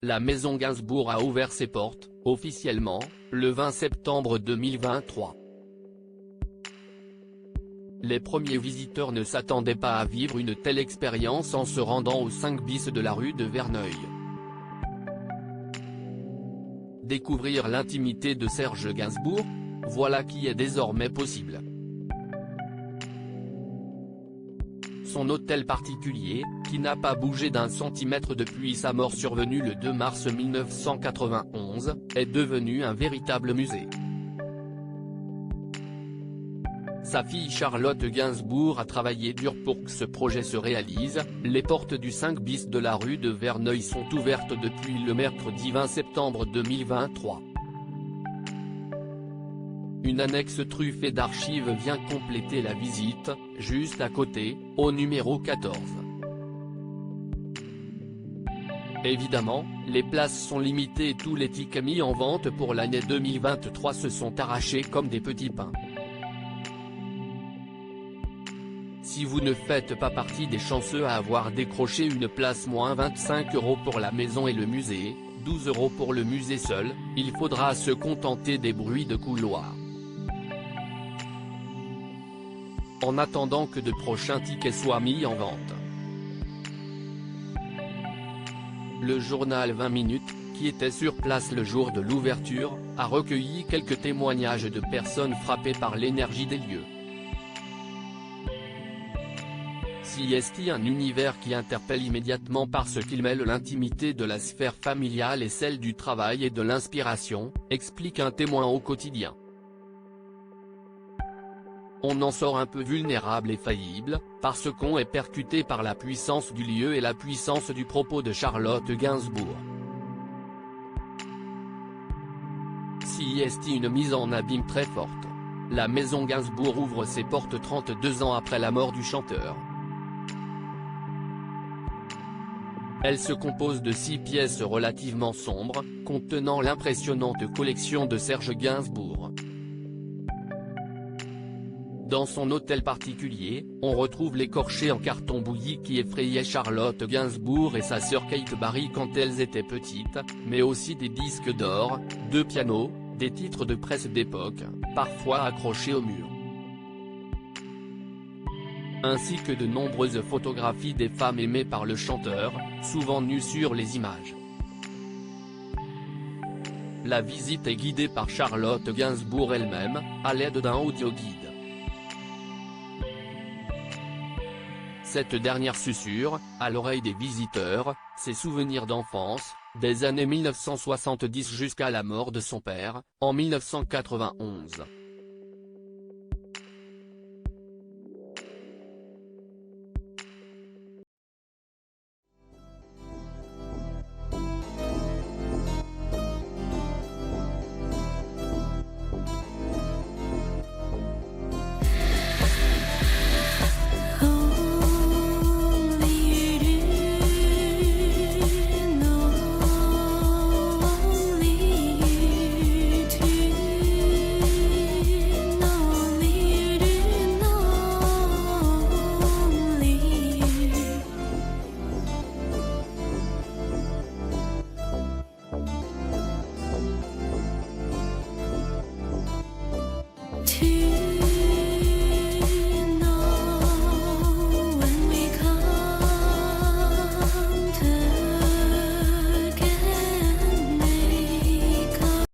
la maison Gainsbourg a ouvert ses portes, officiellement, le 20 septembre 2023. Les premiers visiteurs ne s'attendaient pas à vivre une telle expérience en se rendant au 5 bis de la rue de Verneuil. Découvrir l'intimité de Serge Gainsbourg, voilà qui est désormais possible. Son hôtel particulier, qui n'a pas bougé d'un centimètre depuis sa mort survenue le 2 mars 1991, est devenu un véritable musée. Sa fille Charlotte Gainsbourg a travaillé dur pour que ce projet se réalise. Les portes du 5 bis de la rue de Verneuil sont ouvertes depuis le mercredi 20 septembre 2023. Une annexe truffée d'archives vient compléter la visite, juste à côté, au numéro 14. Évidemment, les places sont limitées et tous les tickets mis en vente pour l'année 2023 se sont arrachés comme des petits pains. Si vous ne faites pas partie des chanceux à avoir décroché une place moins 25 € pour la maison et le musée, 12 € pour le musée seul, il faudra se contenter des bruits de couloir. En attendant que de prochains tickets soient mis en vente. Le journal 20 minutes, qui était sur place le jour de l'ouverture, a recueilli quelques témoignages de personnes frappées par l'énergie des lieux. CST, un univers qui interpelle immédiatement parce qu'il mêle l'intimité de la sphère familiale et celle du travail et de l'inspiration, explique un témoin au quotidien. On en sort un peu vulnérable et faillible, parce qu'on est percuté par la puissance du lieu et la puissance du propos de Charlotte Gainsbourg. CST, une mise en abîme très forte. La maison Gainsbourg ouvre ses portes 32 ans après la mort du chanteur. Elle se compose de 6 pièces relativement sombres, contenant l'impressionnante collection de Serge Gainsbourg. Dans son hôtel particulier, on retrouve l'écorché en carton bouilli qui effrayait Charlotte Gainsbourg et sa sœur Kate Barry quand elles étaient petites, mais aussi des disques d'or, 2 pianos, des titres de presse d'époque, parfois accrochés au mur. Ainsi que de nombreuses photographies des femmes aimées par le chanteur, souvent nues sur les images. La visite est guidée par Charlotte Gainsbourg elle-même, à l'aide d'un audioguide. Cette dernière susurre, à l'oreille des visiteurs, ses souvenirs d'enfance, des années 1970 jusqu'à la mort de son père, en 1991.